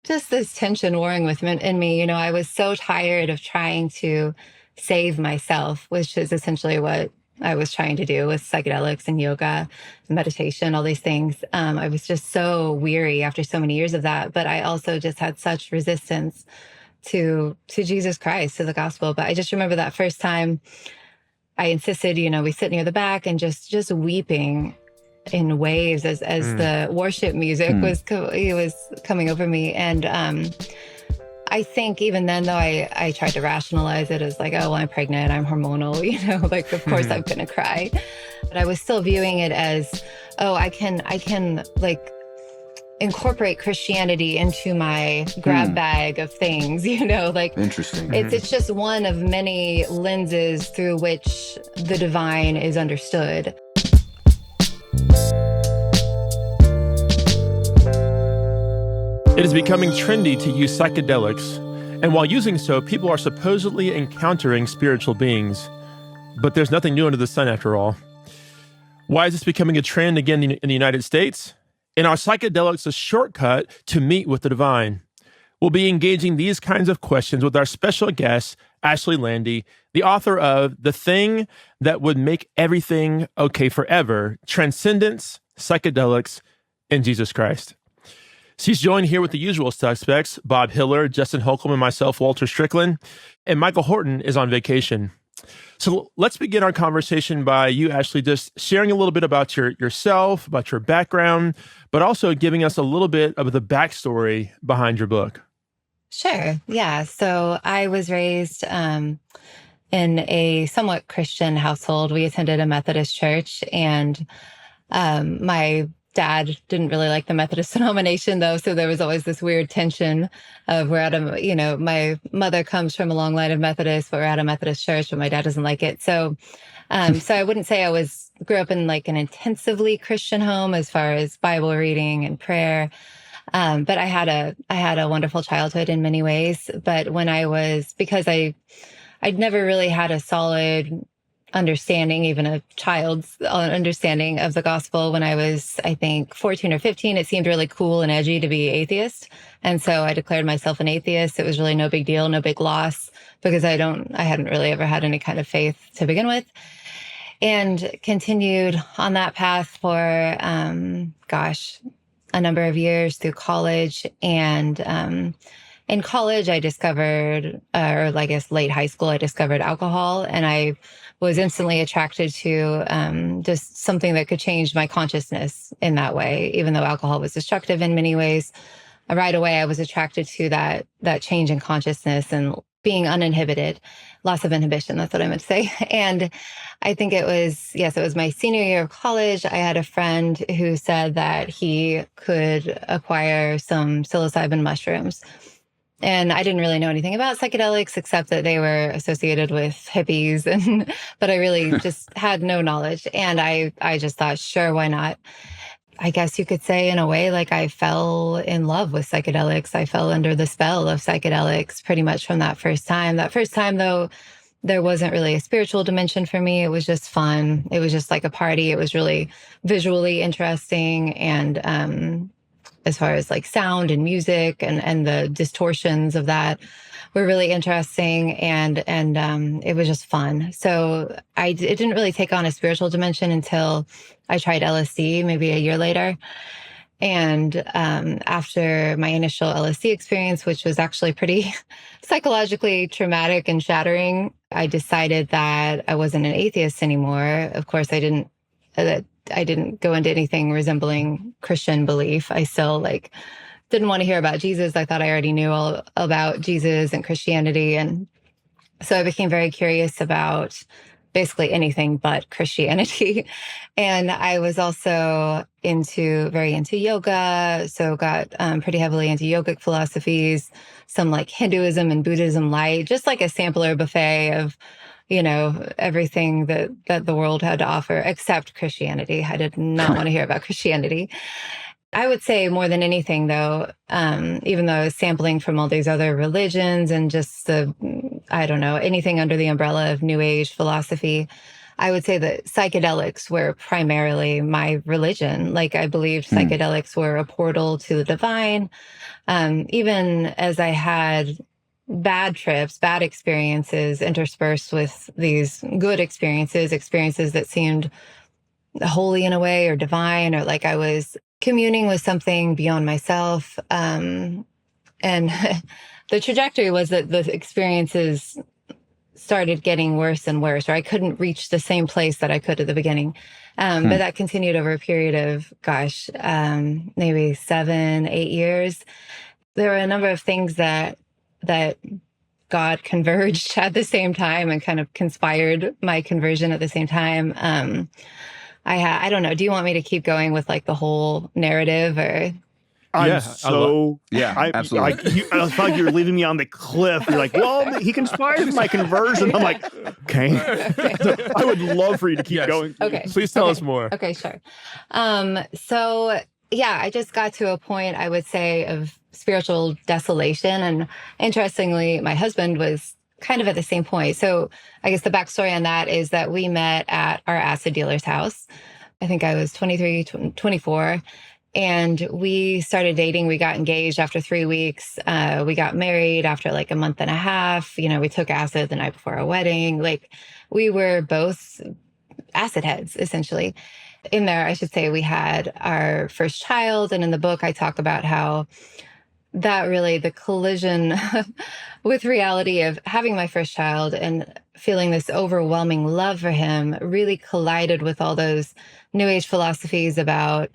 just this tension warring in me. I was so tired of trying to save myself, which is essentially what I was trying to do with psychedelics and yoga, meditation, all these things. I was just so weary after so many years of that. But I also just had such resistance to Jesus Christ, to the gospel. But I just remember that first time I insisted, we sit near the back and just weeping in waves as the worship music was coming over me. And I think even then, though, I tried to rationalize it as like, oh, well, I'm pregnant, I'm hormonal, like, of course I'm going to cry. But I was still viewing it as, oh, I can like incorporate Christianity into my grab bag of things, like interesting. It's just one of many lenses through which the divine is understood. It is becoming trendy to use psychedelics, and while using so, people are supposedly encountering spiritual beings. But there's nothing new under the sun after all. Why is this becoming a trend again in the United States? And are psychedelics a shortcut to meet with the divine? We'll be engaging these kinds of questions with our special guest, Ashley Lande, the author of The Thing That Would Make Everything Okay Forever, Transcendence, Psychedelics, and Jesus Christ. She's joined here with the usual suspects, Bob Hiller, Justin Holcomb, and myself, Walter Strickland, and Michael Horton is on vacation. So let's begin our conversation by you, Ashley, just sharing a little bit about yourself, about your background, but also giving us a little bit of the backstory behind your book. Sure. Yeah. So I was raised in a somewhat Christian household. We attended a Methodist church, and my dad didn't really like the Methodist denomination, though. So there was always this weird tension of we're at my mother comes from a long line of Methodists, but we're at a Methodist church, but my dad doesn't like it. So I wouldn't say I grew up in like an intensively Christian home as far as Bible reading and prayer. But I had a wonderful childhood in many ways. But because I'd never really had a solid understanding, even a child's understanding of the gospel. When I was, I think, 14 or 15, it seemed really cool and edgy to be atheist. And so I declared myself an atheist. It was really no big deal, no big loss, because I hadn't really ever had any kind of faith to begin with. And continued on that path for, a number of years through college. And in college, I discovered, late high school, I discovered alcohol, and I was instantly attracted to just something that could change my consciousness in that way. Even though alcohol was destructive in many ways, right away I was attracted to that change in consciousness and being uninhibited, loss of inhibition. That's what I meant to say. And I think it was my senior year of college. I had a friend who said that he could acquire some psilocybin mushrooms. And I didn't really know anything about psychedelics except that they were associated with hippies, but I really just had no knowledge. And I just thought, sure, why not? I guess you could say in a way, like I fell in love with psychedelics. I fell under the spell of psychedelics pretty much from that first time. That first time, though, there wasn't really a spiritual dimension for me. It was just fun. It was just like a party. It was really visually interesting. And as far as like sound and music and the distortions of that were really interesting. And it was just fun. So it didn't really take on a spiritual dimension until I tried LSD maybe a year later. And after my initial LSD experience, which was actually pretty psychologically traumatic and shattering, I decided that I wasn't an atheist anymore. Of course, I didn't go into anything resembling Christian belief. I still didn't want to hear about Jesus. I thought I already knew all about Jesus and Christianity. And so I became very curious about basically anything but Christianity. And I was also very into yoga. So got pretty heavily into yogic philosophies, some like Hinduism and Buddhism light, just like a sampler buffet of, everything that the world had to offer, except Christianity. I did not want to hear about Christianity. I would say more than anything, though, even though I was sampling from all these other religions and just anything under the umbrella of New Age philosophy, I would say that psychedelics were primarily my religion. Like I believed psychedelics were a portal to the divine. Even as I had bad trips, bad experiences interspersed with these good experiences, experiences that seemed holy in a way or divine, or like I was communing with something beyond myself. And the trajectory was that the experiences started getting worse and worse, or I couldn't reach the same place that I could at the beginning. But that continued over a period of, maybe 7, 8 years. There were a number of things that God converged at the same time and kind of conspired my conversion at the same time. I don't know. Do you want me to keep going with like the whole narrative, or? Yeah, absolutely. I felt like you were leaving me on the cliff. You're like, well, he conspired my conversion. I'm like, okay. I would love for you to keep going. Okay. Please tell us more. Okay, sure. So yeah, I just got to a point, I would say, of spiritual desolation. And interestingly, my husband was kind of at the same point. So I guess the backstory on that is that we met at our acid dealer's house. I think I was 23, 24. And we started dating. We got engaged after 3 weeks. We got married after like a month and a half. We took acid the night before our wedding. Like we were both acid heads, essentially. In there, I should say, we had our first child. And in the book, I talk about how that really, the collision with reality of having my first child and feeling this overwhelming love for him really collided with all those New Age philosophies about,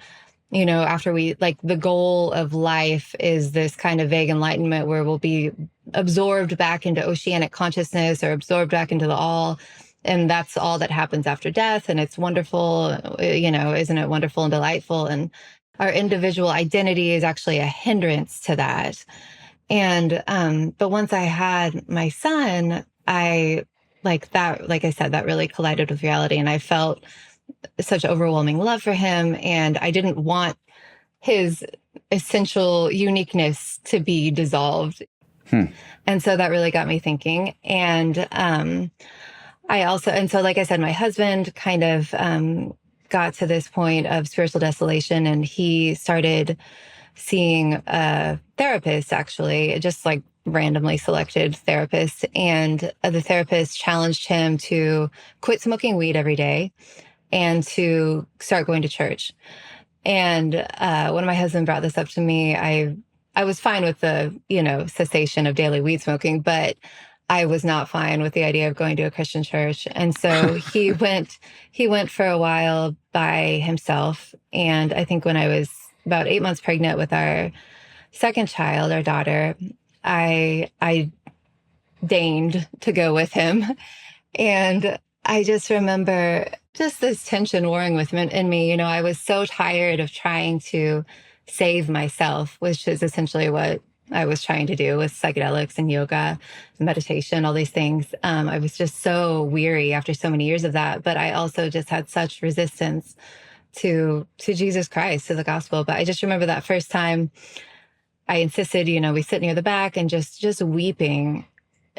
after we, like, the goal of life is this kind of vague enlightenment where we'll be absorbed back into oceanic consciousness or absorbed back into the all. And that's all that happens after death. And it's wonderful, isn't it wonderful and delightful? And our individual identity is actually a hindrance to that. And, but once I had my son, I said, that really collided with reality. And I felt such overwhelming love for him. And I didn't want his essential uniqueness to be dissolved. And so that really got me thinking. And so like I said, my husband kind of got to this point of spiritual desolation, and he started seeing a therapist, actually, just like randomly selected therapist. And the therapist challenged him to quit smoking weed every day and to start going to church. And when my husband brought this up to me, I was fine with the, cessation of daily weed smoking, but I was not fine with the idea of going to a Christian church. And so he went for a while by himself. And I think when I was about 8 months pregnant with our second child, our daughter, I deigned to go with him. And I just remember just this tension warring in me. I was so tired of trying to save myself, which is essentially what I was trying to do with psychedelics and yoga, meditation, all these things. I was just so weary after so many years of that. But I also just had such resistance to Jesus Christ, to the gospel. But I just remember that first time I insisted, we sit near the back and just weeping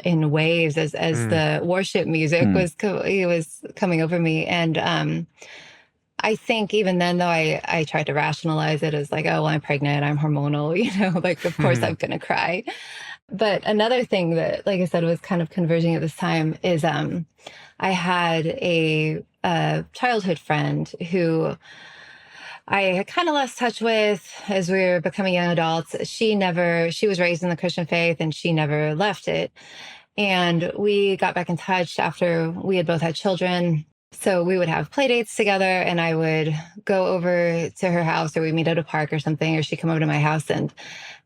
in waves as the worship music was coming over me. And I think even then, though, I tried to rationalize it as like, oh, well, I'm pregnant, I'm hormonal, like, of course I'm going to cry. But another thing that, like I said, was kind of converging at this time is I had a childhood friend who I had kind of lost touch with as we were becoming young adults. She was raised in the Christian faith and she never left it. And we got back in touch after we had both had children. So we would have play dates together, and I would go over to her house, or we'd meet at a park or something, or she'd come over to my house, and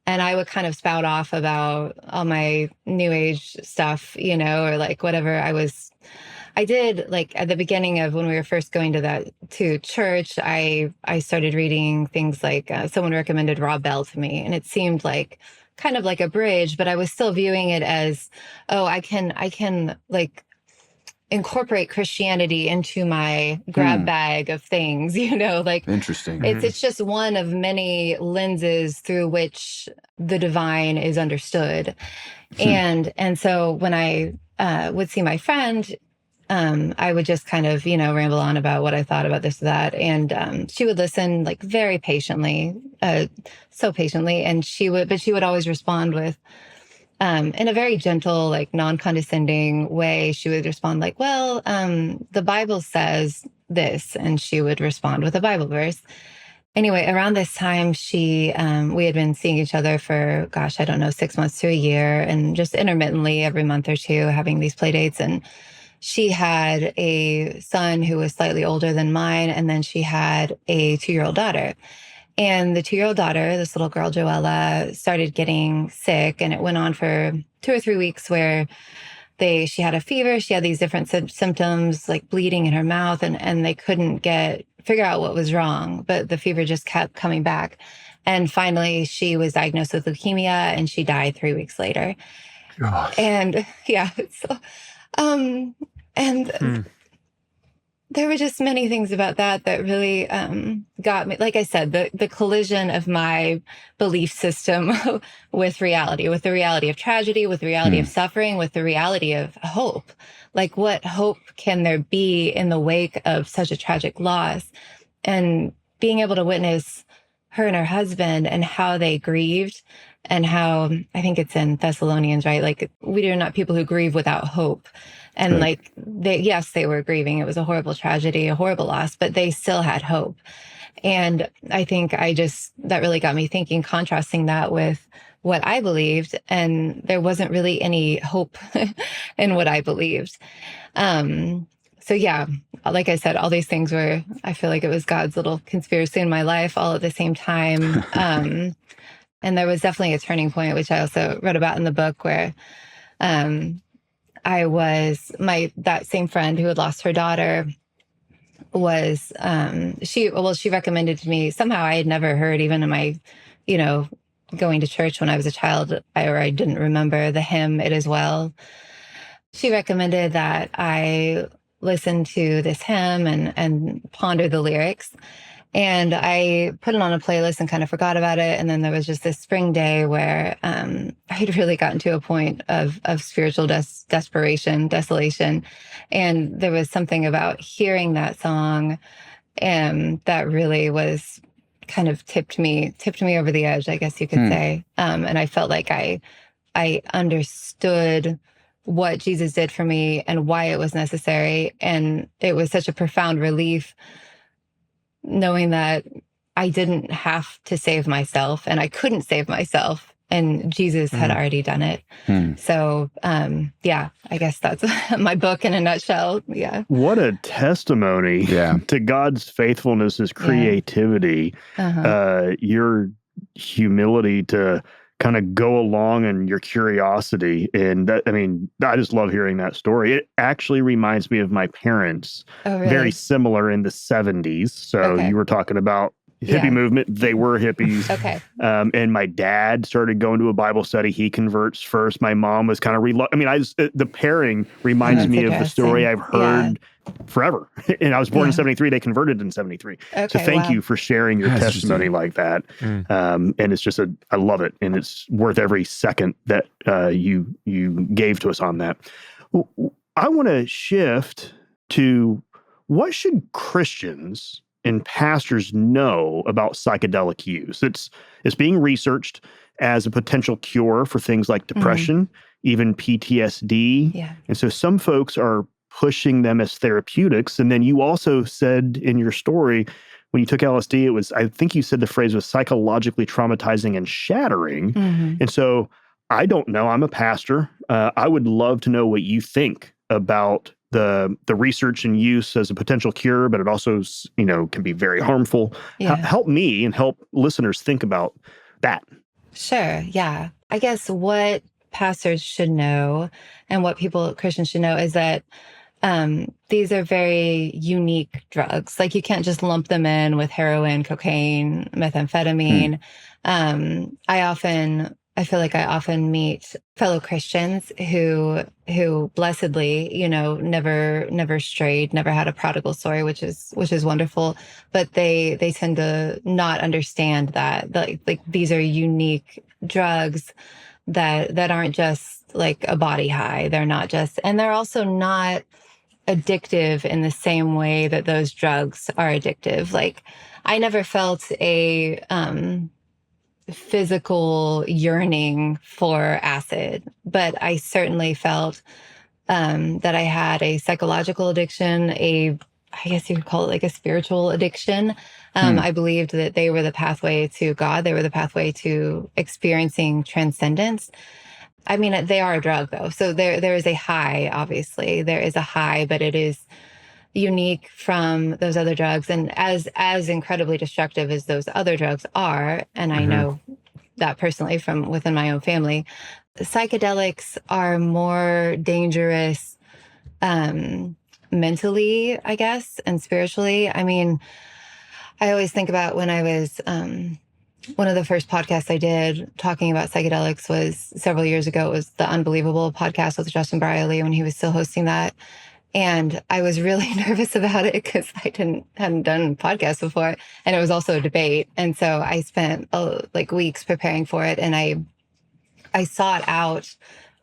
I would kind of spout off about all my new age stuff, or like whatever I did, like at the beginning of when we were first going to church, I started reading things like someone recommended Rob Bell to me, and it seemed like kind of like a bridge, but I was still viewing it as, oh, I can like incorporate Christianity into my grab bag of things, like interesting. It's just one of many lenses through which the divine is understood. And so when I would see my friend, I would just kind of, ramble on about what I thought about this or that. And she would listen like very patiently, so patiently. And but she would always respond with, in a very gentle, like non-condescending way. She would respond like, well, the Bible says this. And she would respond with a Bible verse. Anyway, around this time, we had been seeing each other for, gosh, I don't know, 6 months to a year, and just intermittently every month or two having these play dates. And she had a son who was slightly older than mine, and then she had a 2-year-old daughter. And the 2-year-old daughter, this little girl, Joella, started getting sick, and it went on for 2 or 3 weeks where she had a fever. She had these different symptoms, like bleeding in her mouth, and they couldn't figure out what was wrong, but the fever just kept coming back. And finally, she was diagnosed with leukemia, and she died 3 weeks later. Gosh. And yeah, there were just many things about that really got me. Like I said, the collision of my belief system with the reality of tragedy, with the reality of suffering, with the reality of hope. Like, what hope can there be in the wake of such a tragic loss? And being able to witness her and her husband and how they grieved, and how, I think it's in Thessalonians, right? Like, we are not people who grieve without hope. And right. like, they were grieving. It was a horrible tragedy, a horrible loss, but they still had hope. And I think that really got me thinking, contrasting that with what I believed. And there wasn't really any hope in what I believed. So yeah, like I said, all these things I feel like it was God's little conspiracy in my life all at the same time. And there was definitely a turning point, which I also wrote about in the book, where that same friend who had lost her daughter was, she recommended to me, somehow I had never heard, even in my, going to church when I was a child, I didn't remember the hymn, It Is Well. She recommended that I listen to this hymn and ponder the lyrics. And I put it on a playlist and kind of forgot about it. And then there was just this spring day where I had really gotten to a point of spiritual desperation, desolation. And there was something about hearing that song that really was kind of tipped me over the edge, I guess you could say. And I felt like I understood what Jesus did for me and why it was necessary. And it was such a profound relief knowing that I didn't have to save myself, and I couldn't save myself, and Jesus had already done it. So, I guess that's my book in a nutshell. Yeah. What a testimony to God's faithfulness, His creativity, your humility to kind of go along, and your curiosity. And I just love hearing that story. It actually reminds me of my parents. Oh, really? Very similar in the 70s. So you were talking about hippie movement. They were hippies. Okay. And my dad started going to a Bible study. He converts first. My mom was kind of the pairing reminds me of the story I've heard forever. And I was born in 73. They converted in 73. Okay, so thank you for sharing your testimony like that. And it's just I love it. And it's worth every second that you gave to us on that. I want to shift to, what should Christians and pastors know about psychedelic use? It's being researched as a potential cure for things like depression, even PTSD. Yeah. And so some folks are pushing them as therapeutics. And then you also said in your story, when you took LSD, I think you said the phrase was psychologically traumatizing and shattering. And so I don't know. I'm a pastor. I would love to know what you think about the research and use as a potential cure, but it also, can be very harmful. Yeah. Help me and help listeners think about that. Sure. Yeah. I guess what pastors should know and what Christians should know is that these are very unique drugs. Like, you can't just lump them in with heroin, cocaine, methamphetamine. I feel like I often meet fellow Christians who blessedly, never strayed, never had a prodigal story, which is wonderful. But they tend to not understand that like these are unique drugs that aren't just like a body high. They're not just, and they're also not addictive in the same way that those drugs are addictive. Like, I never felt a physical yearning for acid, but I certainly felt that I had a psychological addiction, I guess you could call it like a spiritual addiction. I believed that they were the pathway to God. They were the pathway to experiencing transcendence. I mean, they are a drug though. So there is a high, obviously. There is a high, but it is unique from those other drugs. And as incredibly destructive as those other drugs are, and I know that personally from within my own family, psychedelics are more dangerous mentally, I guess, and spiritually. I mean, I always think about when I was, one of the first podcasts I did talking about psychedelics was several years ago. It was the Unbelievable podcast with Justin Brierley when he was still hosting that. And I was really nervous about it because I hadn't done podcasts before. And it was also a debate. And so I spent like weeks preparing for it. And I sought out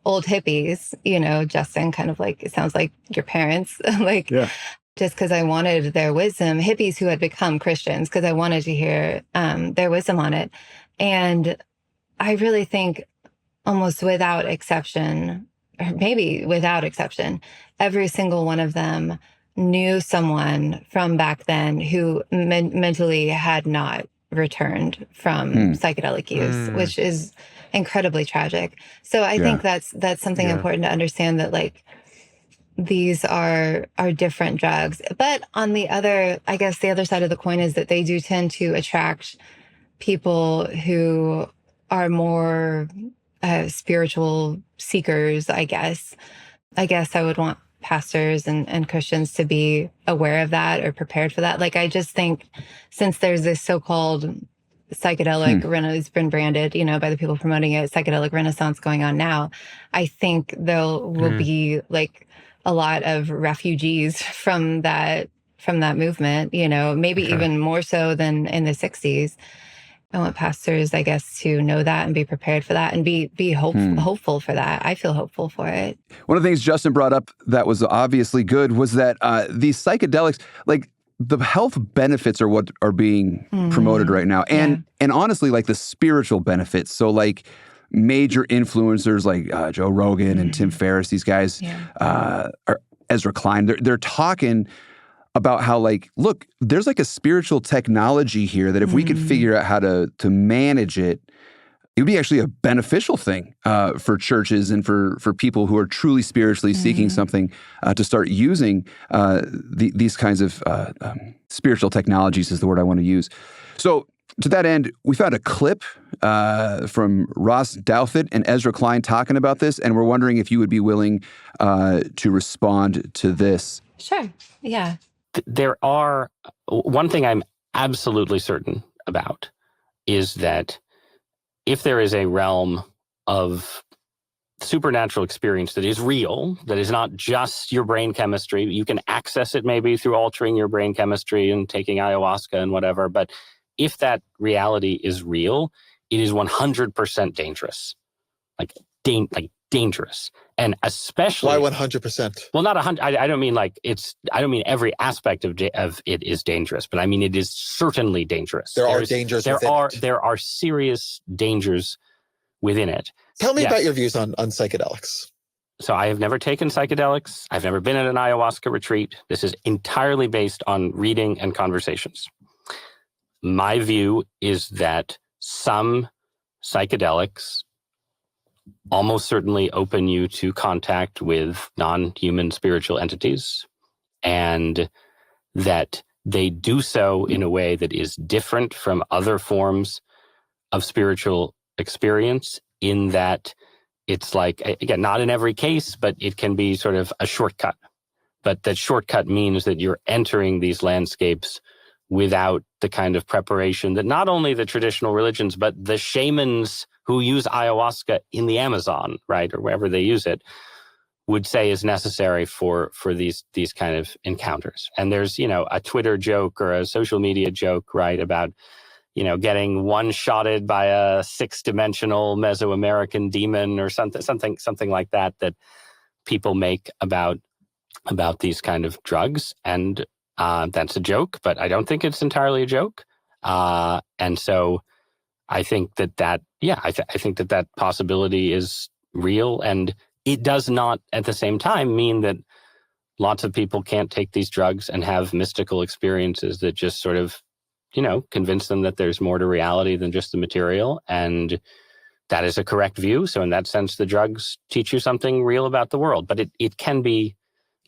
old hippies, Justin, kind of like, it sounds like your parents, like, yeah. Just because I wanted their wisdom, hippies who had become Christians, because I wanted to hear their wisdom on it. And I really think almost without exception, or maybe without exception, every single one of them knew someone from back then who mentally had not returned from psychedelic use, which is incredibly tragic. So I think that's something important to understand, that like these are different drugs. But on the other, I guess the other side of the coin is that they do tend to attract people who are more spiritual seekers, I guess. I would want pastors and Christians to be aware of that or prepared for that. Like, I just think since there's this so-called psychedelic it's been branded, by the people promoting it, psychedelic renaissance going on now, I think there will be like a lot of refugees from that movement, maybe even more so than in the 60s. I want pastors, I guess, to know that and be prepared for that and be hopeful for that. I feel hopeful for it. One of the things Justin brought up that was obviously good was that these psychedelics, like the health benefits are what are being promoted right now. And honestly, like the spiritual benefits. So like major influencers like Joe Rogan and Tim Ferriss, these guys, or Ezra Klein, they're talking about how, like, look, there's like a spiritual technology here that if we could figure out how to manage it, it would be actually a beneficial thing for churches and for people who are truly spiritually seeking something to start using these kinds of spiritual technologies is the word I want to use. So to that end, we found a clip from Ross Douthat and Ezra Klein talking about this, and we're wondering if you would be willing to respond to this. Sure. Yeah. There are, one thing I'm absolutely certain about is that if there is a realm of supernatural experience that is real, that is not just your brain chemistry, you can access it maybe through altering your brain chemistry and taking ayahuasca and whatever, but if that reality is real, it is 100% dangerous. Like dangerous. And especially... Why 100%? Well, not 100. I don't mean like I don't mean every aspect of it is dangerous, but I mean it is certainly dangerous. There are dangers within it. There are serious dangers within it. Tell me about your views on psychedelics. So I have never taken psychedelics. I've never been at an ayahuasca retreat. This is entirely based on reading and conversations. My view is that some psychedelics almost certainly open you to contact with non-human spiritual entities, and that they do so in a way that is different from other forms of spiritual experience, in that it's like, again, not in every case, but it can be sort of a shortcut. But that shortcut means that you're entering these landscapes without the kind of preparation that not only the traditional religions, but the shamans who use ayahuasca in the Amazon, right, or wherever they use it, would say is necessary for these kind of encounters. And there's, a Twitter joke or a social media joke, right, about, getting one-shotted by a 6-dimensional Mesoamerican demon or something like that people make about about these kind of drugs. And that's a joke, but I don't think it's entirely a joke. And so I think that possibility is real. And it does not at the same time mean that lots of people can't take these drugs and have mystical experiences that just sort of, convince them that there's more to reality than just the material. And that is a correct view. So in that sense, the drugs teach you something real about the world. But it can be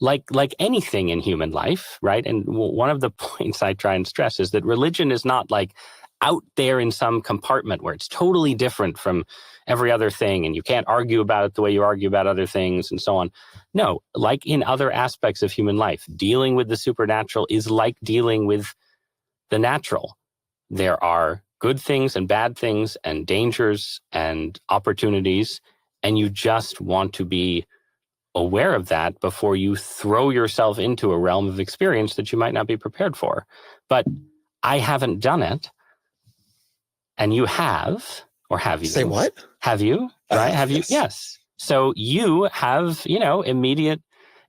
like anything in human life, right? And one of the points I try and stress is that religion is not like out there in some compartment where it's totally different from every other thing and you can't argue about it the way you argue about other things and so on. No, like in other aspects of human life, dealing with the supernatural is like dealing with the natural. There are good things and bad things and dangers and opportunities, and you just want to be aware of that before you throw yourself into a realm of experience that you might not be prepared for. But I haven't done it. And you have, or have you? Say what? Have you? Right? Have you? Yes. Yes. So you have, immediate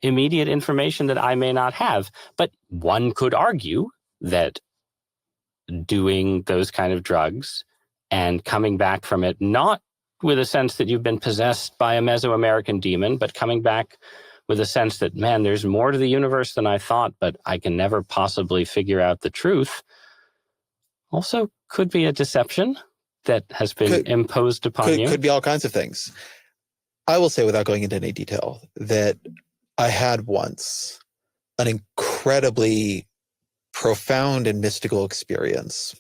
information that I may not have. But one could argue that doing those kind of drugs and coming back from it, not with a sense that you've been possessed by a Mesoamerican demon, but coming back with a sense that, man, there's more to the universe than I thought, but I can never possibly figure out the truth, also could be a deception that has been imposed upon you. Could be all kinds of things. I will say, without going into any detail, that I had once an incredibly profound and mystical experience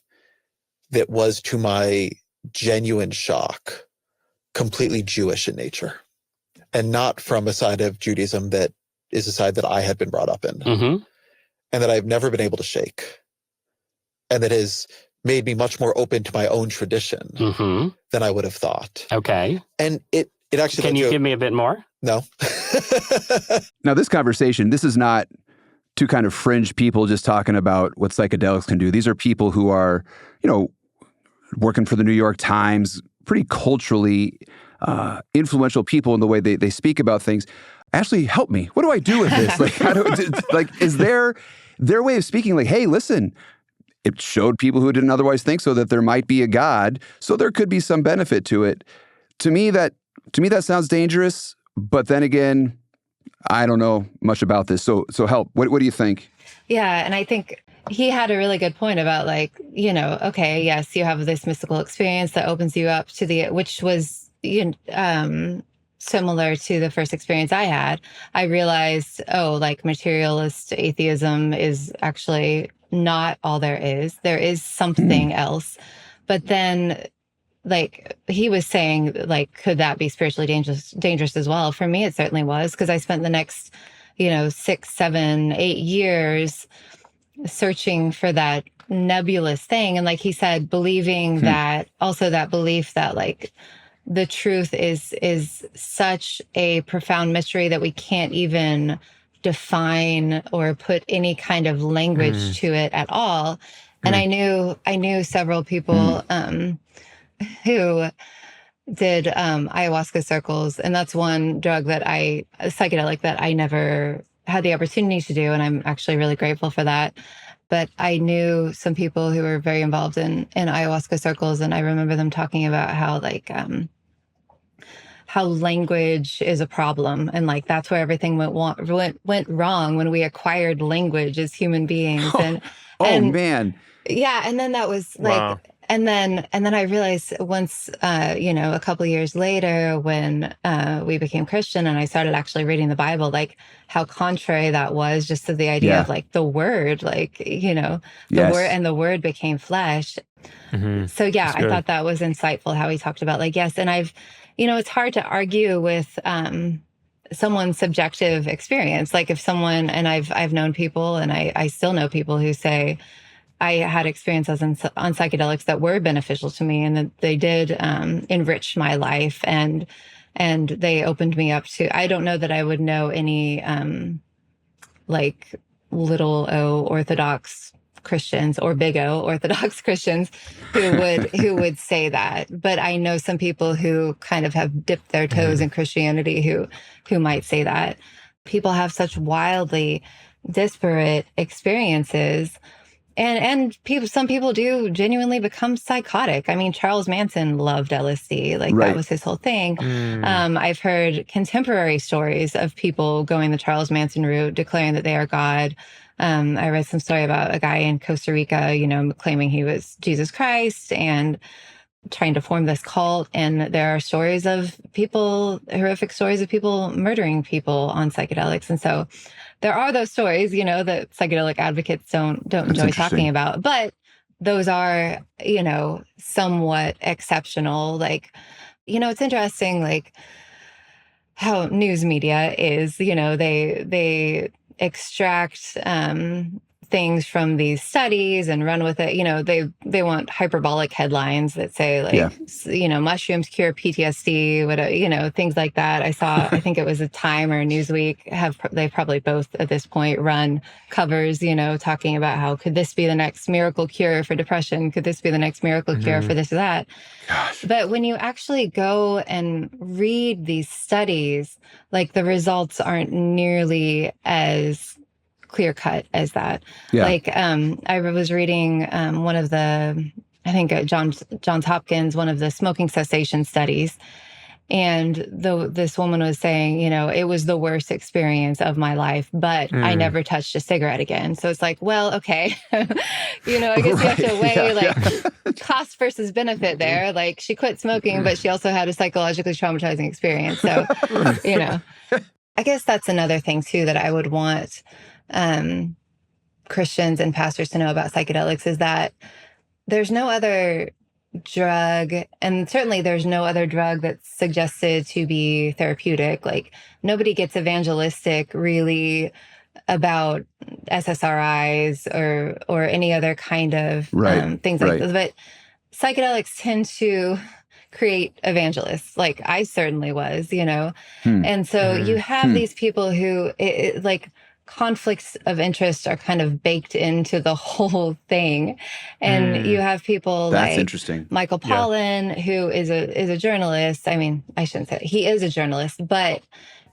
that was, to my genuine shock, completely Jewish in nature, and not from a side of Judaism that is a side that I had been brought up in, and that I've never been able to shake, and that has made me much more open to my own tradition than I would have thought. Okay. And it actually... Can you give me a bit more? No. Now, this conversation, this is not two kind of fringe people just talking about what psychedelics can do. These are people who are, working for the New York Times, pretty culturally influential people in the way they speak about things. Ashley, help me. What do I do with this? Is their way of speaking like, hey, listen, it showed people who didn't otherwise think so that there might be a God, so there could be some benefit to it. To me, that sounds dangerous. But then again, I don't know much about this. So help. What do you think? Yeah, and I think he had a really good point about okay, yes, you have this mystical experience that opens you up to which was similar to the first experience I had. I realized, materialist atheism is actually not all there is. There is something else. But then, he was saying, could that be spiritually dangerous as well? For me, it certainly was, because I spent the next, 6, 7, 8 years searching for that nebulous thing. And like he said, believing that belief that the truth is such a profound mystery that we can't even define or put any kind of language to it at all. And I knew several people who did ayahuasca circles, and that's one psychedelic that I never had the opportunity to do, and I'm actually really grateful for that. But I knew some people who were very involved in ayahuasca circles, and I remember them talking about how language is a problem, and that's where everything went wrong when we acquired language as human beings. Man. Yeah, and then that was Wow. And then I realized once, a couple of years later when we became Christian and I started actually reading the Bible, how contrary that was just to the idea of the word, the word, and the word became flesh. So yeah, I thought that was insightful how he talked about yes. And I've, it's hard to argue with someone's subjective experience. If someone, and I've known people and I still know people who say, I had experiences on psychedelics that were beneficial to me and that they did enrich my life and they opened me up to, I don't know that I would know any little O Orthodox Christians or big O Orthodox Christians who would say that. But I know some people who kind of have dipped their toes in Christianity who might say that. people have such wildly disparate experiences. And some people do genuinely become psychotic. I mean, Charles Manson loved LSD. Like that was his whole thing. I've heard contemporary stories of people going the Charles Manson route, declaring that they are God. I read some story about a guy in Costa Rica, claiming he was Jesus Christ and trying to form this cult. And there are stories of horrific stories of people murdering people on psychedelics. And so there are those stories, that psychedelic advocates don't enjoy talking about, but those are, somewhat exceptional. Like, it's interesting, like how news media is, they extract, things from these studies and run with it. They want hyperbolic headlines that say mushrooms cure PTSD, whatever, things like that. I think it was a Time or Newsweek they probably both at this point run covers, talking about how could this be the next miracle cure for depression? Could this be the next miracle cure for this or that? Gosh. But when you actually go and read these studies, like the results aren't nearly as clear cut as that. Yeah. Like I was reading one of the, I think Johns Hopkins, one of the smoking cessation studies. And this woman was saying, it was the worst experience of my life, but I never touched a cigarette again. So it's like, well, okay. I guess you have to weigh cost versus benefit there. Like she quit smoking, but she also had a psychologically traumatizing experience. So, I guess that's another thing too, that I would want Christians and pastors to know about psychedelics is that there's no other drug, and certainly there's no other drug that's suggested to be therapeutic. Like nobody gets evangelistic really about SSRIs or any other kind of things like this. But psychedelics tend to create evangelists. Like I certainly was, And so you have these people who conflicts of interest are kind of baked into the whole thing. And you have people like interesting. Michael Pollan, who is a journalist. I mean, I shouldn't say he is a journalist, but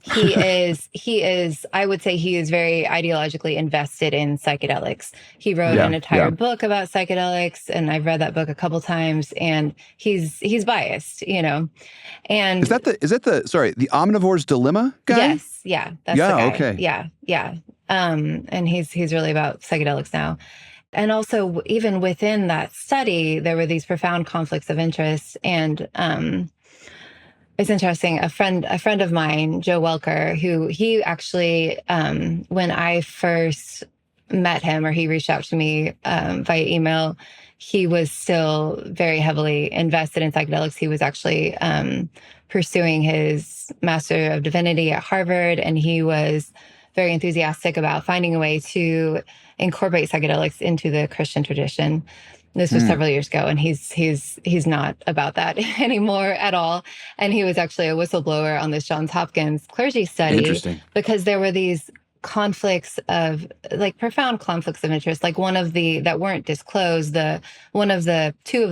he is, I would say he is very ideologically invested in psychedelics. He wrote an entire book about psychedelics, and I've read that book a couple times, and he's biased, And is that the Omnivore's Dilemma guy? Yes. Yeah. That's the guy. Okay. Yeah. And he's really about psychedelics now. And also even within that study, there were these profound conflicts of interest. And it's interesting. A friend of mine, Joe Welker, who he actually, when I first met him, or he reached out to me via email, he was still very heavily invested in psychedelics. He was actually pursuing his Master of Divinity at Harvard, and he was very enthusiastic about finding a way to incorporate psychedelics into the Christian tradition. This was several years ago, and he's not about that anymore at all. And he was actually a whistleblower on this Johns Hopkins clergy study because there were these conflicts of profound conflicts of interest. Like one of the that weren't disclosed, two of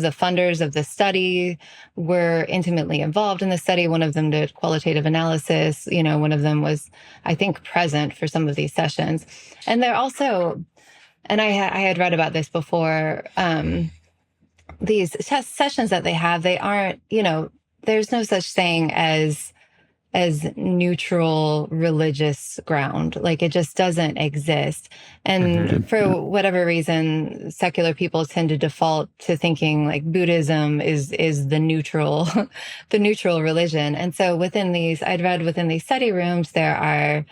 the funders of the study were intimately involved in the study. One of them did qualitative analysis. One of them was, I think, present for some of these sessions. And they're also, and I had read about this before, these sessions that they have, they aren't, there's no such thing as neutral religious ground. Like it just doesn't exist. And for whatever reason, secular people tend to default to thinking like Buddhism is the neutral, the neutral religion. And so I'd read within these study rooms, there are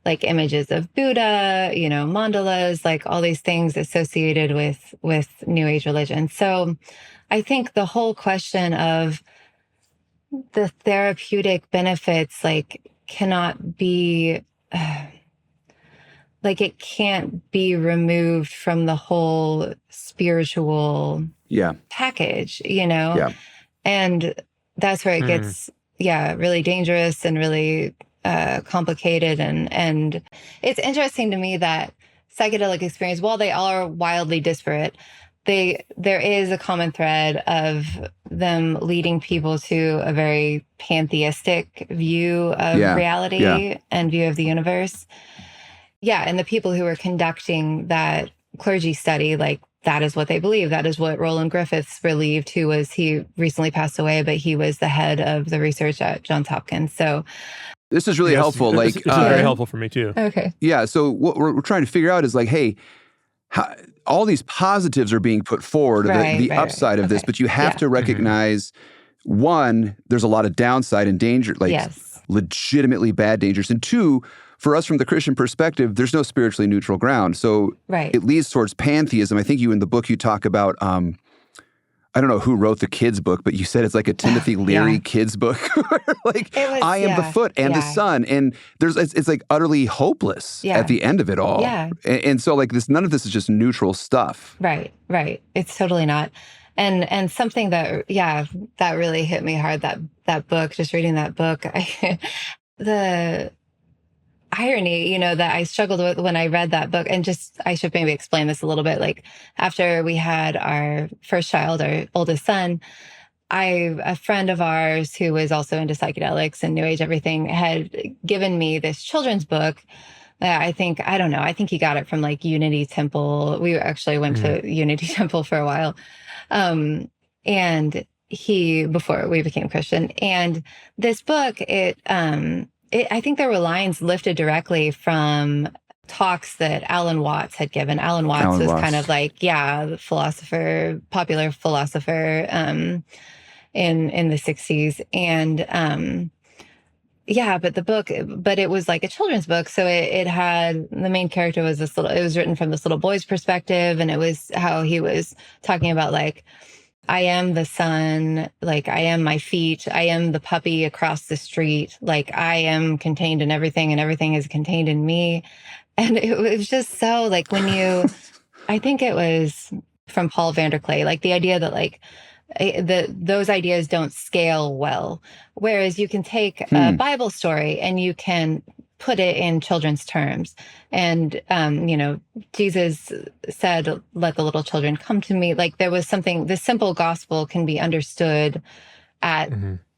like images of Buddha, mandalas, like all these things associated with New Age religion. So I think the whole question of the therapeutic benefits, cannot be, it can't be removed from the whole spiritual package, And that's where it gets, really dangerous and really complicated. And it's interesting to me that psychedelic experience, while they are wildly disparate, there is a common thread of them leading people to a very pantheistic view of reality and view of the universe. Yeah, and the people who were conducting that clergy study, like, that is what they believe. That is what Roland Griffiths believed, he recently passed away, but he was the head of the research at Johns Hopkins. So this is really helpful. This is very helpful for me too. Okay. Yeah. So what we're trying to figure out is like, hey, all these positives are being put forward, the upside of this, but you have to recognize, one, there's a lot of downside and danger, like legitimately bad dangers. And two, for us from the Christian perspective, there's no spiritually neutral ground. So it leads towards pantheism. I think in the book you talk about, I don't know who wrote the kids book, but you said it's like a Timothy Leary kids book. Like, I am the foot and the sun. And it's like utterly hopeless at the end of it all. Yeah. And so like none of this is just neutral stuff. Right. It's totally not. And something that really hit me hard, that book, just reading that book, the irony, that I struggled with when I read that book, and just, I should maybe explain this a little bit. Like, after we had our first child, our oldest son, a friend of ours who was also into psychedelics and New Age everything had given me this children's book. I think he got it from like Unity Temple. We actually went to Unity Temple for a while. And before we became Christian. And this book, I think there were lines lifted directly from talks that Alan Watts had given. Alan Watts was kind of like, popular philosopher in the 60s. And but it was like a children's book. So it had, the main character was it was written from this little boy's perspective. And it was how he was talking about, like, I am the sun, like, I am my feet, I am the puppy across the street, like, I am contained in everything and everything is contained in me. And it was just so, like, I think it was from Paul Vanderklay, like, the idea that, like, those ideas don't scale well. Whereas you can take a Bible story and you can put it in children's terms. And, Jesus said, let the little children come to me. Like, there was something, the simple gospel can be understood at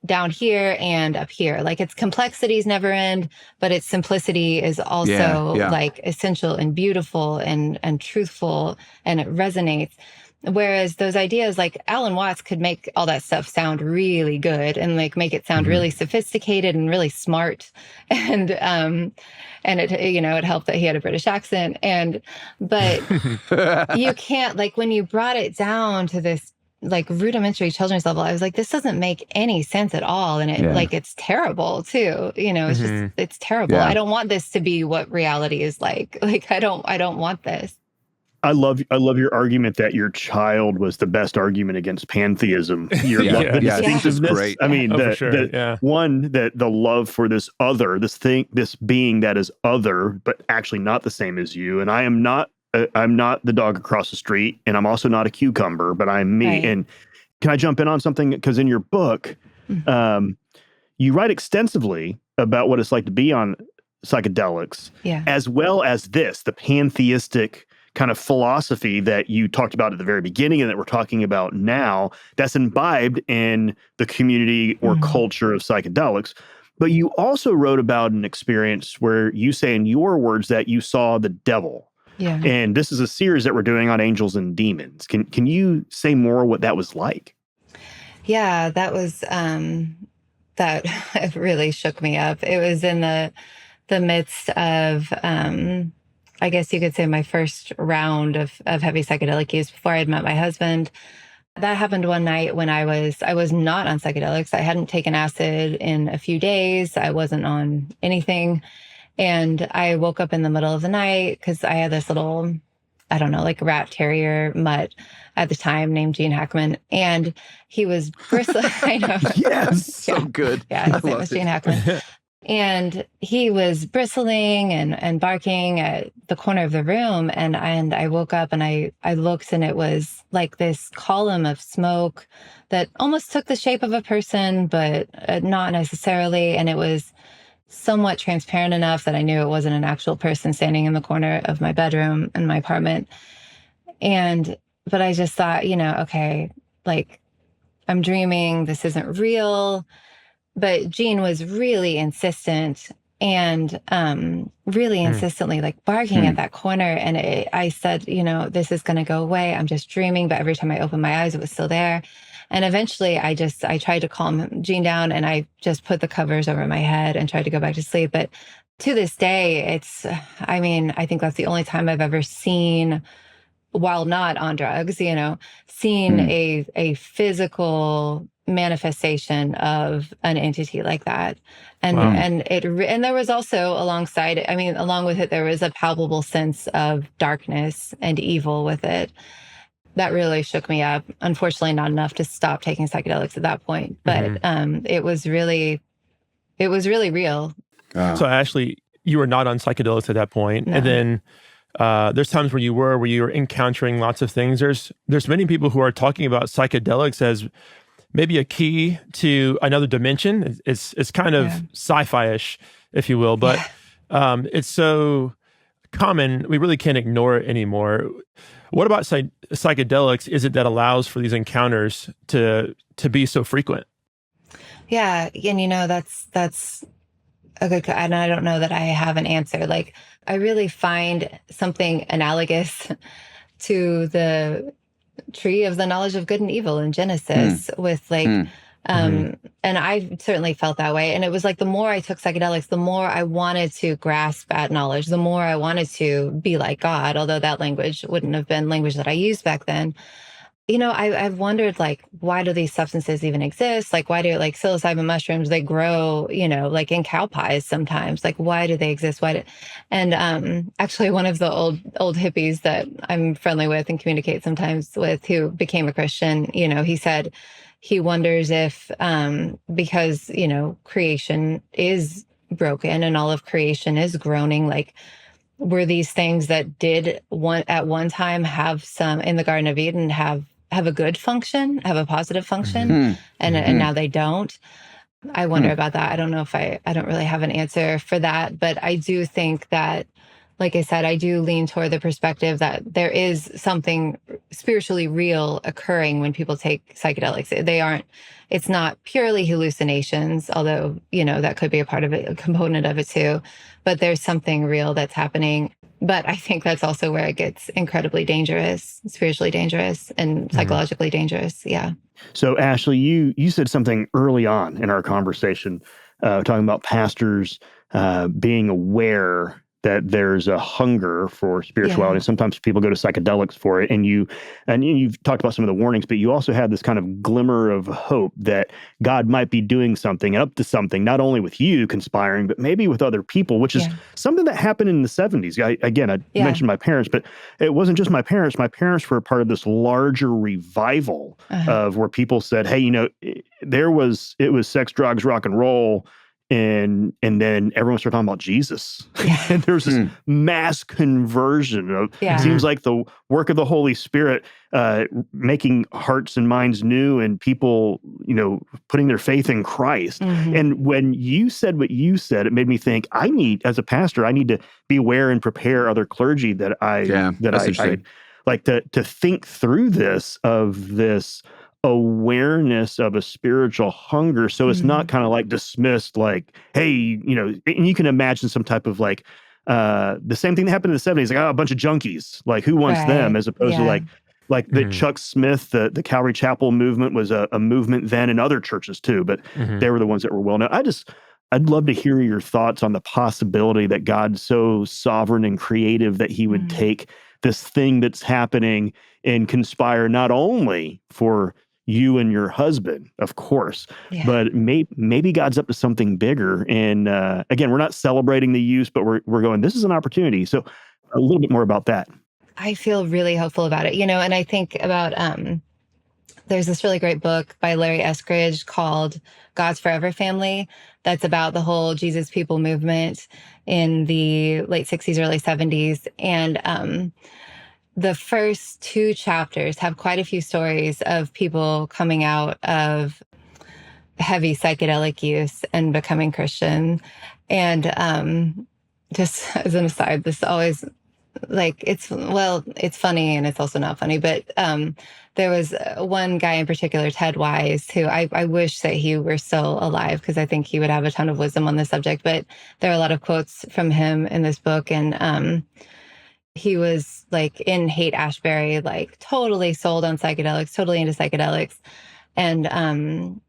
down here and up here. Like, its complexities never end, but its simplicity is also like essential and beautiful and truthful, and it resonates. Whereas those ideas, like, Alan Watts could make all that stuff sound really good and, like, make it sound really sophisticated and really smart. And it, it helped that he had a British accent. But you can't, like, when you brought it down to this, like, rudimentary children's level, I was like, this doesn't make any sense at all. And it's terrible too. It's just, it's terrible. I don't want this to be what reality is like. Like, I don't want this. I love your argument that your child was the best argument against pantheism. The distinctiveness. Great. I mean, the love for this other, this being that is other, but actually not the same as you. And I'm not the dog across the street, and I'm also not a cucumber, but I'm me. Right. And can I jump in on something? Because in your book, you write extensively about what it's like to be on psychedelics, as well as the pantheistic kind of philosophy that you talked about at the very beginning and that we're talking about now, that's imbibed in the community or culture of psychedelics. But you also wrote about an experience where you say, in your words, that you saw the devil. Yeah. And this is a series that we're doing on angels and demons. Can you say more what that was like? Yeah, that was that it really shook me up. It was in the midst of I guess you could say my first round of heavy psychedelic use before I had met my husband. That happened one night when I was not on psychedelics. I hadn't taken acid in a few days. I wasn't on anything. And I woke up in the middle of the night because I had this little, I don't know, like rat terrier mutt at the time named Gene Hackman. And he was bristling. I know. Yes. So good. Yeah, his name was Gene Hackman. And he was bristling and barking at the corner of the room. And I woke up and I looked, and it was like this column of smoke that almost took the shape of a person, but not necessarily. And it was somewhat transparent enough that I knew it wasn't an actual person standing in the corner of my bedroom in my apartment. And but I just thought, okay, like I'm dreaming, this isn't real. But Gene was really insistent and really insistently like barking at that corner. And I said, this is going to go away. I'm just dreaming. But every time I opened my eyes, it was still there. And eventually I tried to calm Gene down, and I just put the covers over my head and tried to go back to sleep. But to this day, I think that's the only time I've ever seen, while not on drugs, seen a physical manifestation of an entity like that. And and there was also along with it, there was a palpable sense of darkness and evil with it that really shook me up. Unfortunately, not enough to stop taking psychedelics at that point, but it was really real. So Ashley, you were not on psychedelics at that point. No. And then there's times where you were encountering lots of things. There's many people who are talking about psychedelics as maybe a key to another dimension. It's kind of sci-fi-ish, if you will, but it's so common, we really can't ignore it anymore. What about psychedelics is it that allows for these encounters to be so frequent? Yeah, and that's a good, and I don't know that I have an answer. Like, I really find something analogous to the tree of the knowledge of good and evil in Genesis with and I certainly felt that way. And it was like, the more I took psychedelics, the more I wanted to grasp at knowledge, the more I wanted to be like God, although that language wouldn't have been language that I used back then. I've wondered, like, why do these substances even exist? Like, why do, like, psilocybin mushrooms, they grow, like in cow pies sometimes. Like, why do they exist? And actually, one of the old hippies that I'm friendly with and communicate sometimes with, who became a Christian, he said he wonders if, because, creation is broken and all of creation is groaning, like, were these things that did at one time have some in the Garden of Eden have a good function, have a positive function, and now they don't. I wonder about that. I don't know if I don't really have an answer for that, but I do think that, like I said, I do lean toward the perspective that there is something spiritually real occurring when people take psychedelics. It's not purely hallucinations, although, that could be a part of it, a component of it too, but there's something real that's happening. But I think that's also where it gets incredibly dangerous, spiritually dangerous and psychologically dangerous. Yeah. So Ashley, you said something early on in our conversation, talking about pastors being aware that there's a hunger for spirituality. Yeah. Sometimes people go to psychedelics for it, and you've talked about some of the warnings, but you also have this kind of glimmer of hope that God might be doing something, up to something, not only with you conspiring, but maybe with other people, which is something that happened in the 70s. I mentioned my parents, but it wasn't just my parents. My parents were a part of this larger revival of where people said, hey, it was sex, drugs, rock and roll. And then everyone started talking about Jesus. And there's this mass conversion of, it seems like the work of the Holy Spirit, making hearts and minds new, and people, putting their faith in Christ. And when you said what you said, it made me think, as a pastor, I need to be aware and prepare other clergy that I like to think through this awareness of a spiritual hunger. So it's not kind of like dismissed, like, hey, and you can imagine some type of like, the same thing that happened in the 70s, like, a bunch of junkies, like, who wants them, as opposed to like the Chuck Smith, the Calvary Chapel movement was a movement then in other churches too, but they were the ones that were well known. I'd love to hear your thoughts on the possibility that God's so sovereign and creative that he would take this thing that's happening and conspire not only for you and your husband, of course, but maybe God's up to something bigger. And again, we're not celebrating the use, but we're going, this is an opportunity. So a little bit more about that. I feel really hopeful about it, and I think about, there's this really great book by Larry Eskridge called God's Forever Family. That's about the whole Jesus People movement in the late 60s, early 70s. And, the first 2 chapters have quite a few stories of people coming out of heavy psychedelic use and becoming Christian. And just as an aside, this always like, it's funny and it's also not funny, but there was one guy in particular, Ted Wise, who I wish that he were still alive, because I think he would have a ton of wisdom on this subject. But there are a lot of quotes from him in this book. And he was like in Haight-Ashbury, like totally sold on psychedelics, totally into psychedelics. And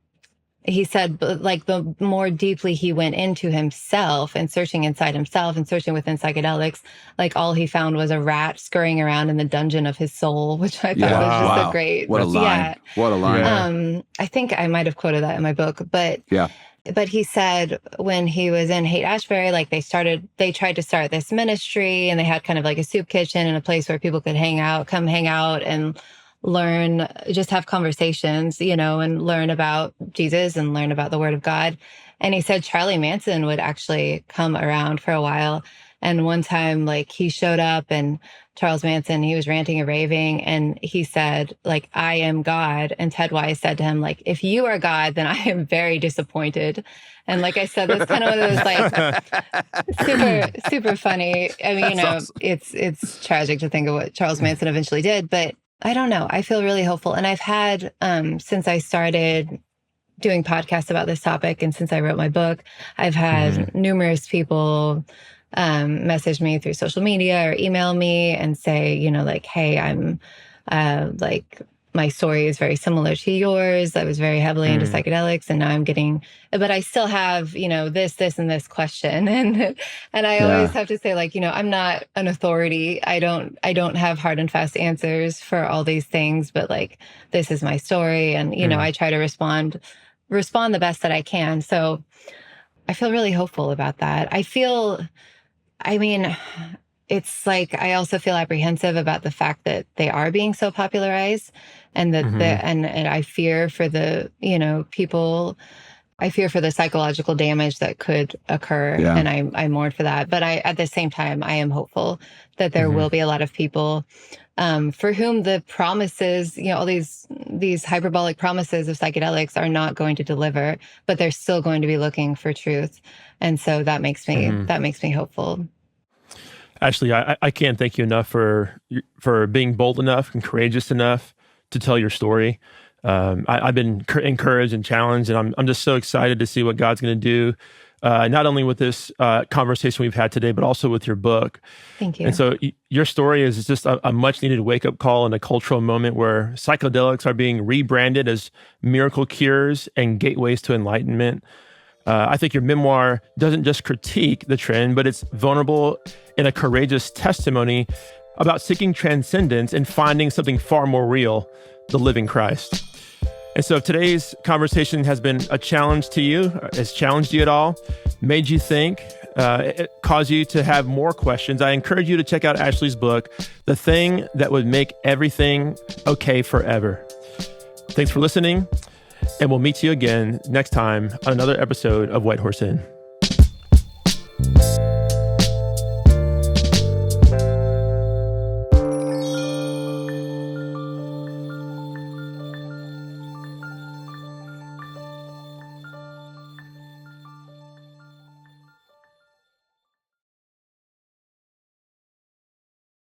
he said, like, the more deeply he went into himself and searching inside himself and searching within psychedelics, like, all he found was a rat scurrying around in the dungeon of his soul, which I thought was just a great. What a line. Yeah. What a line. I think I might have quoted that in my book, but he said when he was in Haight-Ashbury, like, they tried to start this ministry, and they had kind of like a soup kitchen and a place where people could come hang out and learn, just have conversations, and learn about Jesus and learn about the Word of God. And he said Charlie Manson would actually come around for a while. And one time, like, he showed up, and Charles Manson, he was ranting and raving, and he said, like, "I am God." And Ted Wise said to him, like, "If you are God, then I am very disappointed." And like I said, that's kind of one of those, like, super, super funny. I mean, awesome. It's tragic to think of what Charles Manson eventually did, but I don't know. I feel really hopeful. And I've had, since I started doing podcasts about this topic and since I wrote my book, I've had numerous people message me through social media or email me and say, like, "Hey, I'm like, my story is very similar to yours. I was very heavily into psychedelics, and now I'm getting, but I still have, this and this question." And I always have to say, like, I'm not an authority. I don't have hard and fast answers for all these things, but, like, this is my story. And, I try to respond the best that I can. So I feel really hopeful about that. It's like, I also feel apprehensive about the fact that they are being so popularized, and that and I fear for the, people. I fear for the psychological damage that could occur, and I mourn for that. But at the same time, I am hopeful that there will be a lot of people for whom the promises, all these hyperbolic promises of psychedelics are not going to deliver, but they're still going to be looking for truth. And so that makes me hopeful. Ashley, I can't thank you enough for being bold enough and courageous enough to tell your story. I've been encouraged and challenged, and I'm just so excited to see what God's going to do, not only with this conversation we've had today, but also with your book. Thank you. And so your story is just a much-needed wake-up call in a cultural moment where psychedelics are being rebranded as miracle cures and gateways to enlightenment. I think your memoir doesn't just critique the trend, but it's vulnerable in a courageous testimony about seeking transcendence and finding something far more real, the living Christ. And so if today's conversation has been a challenge to you, has challenged you at all, made you think, it caused you to have more questions, I encourage you to check out Ashley's book, The Thing That Would Make Everything Okay Forever. Thanks for listening, and we'll meet you again next time on another episode of White Horse Inn.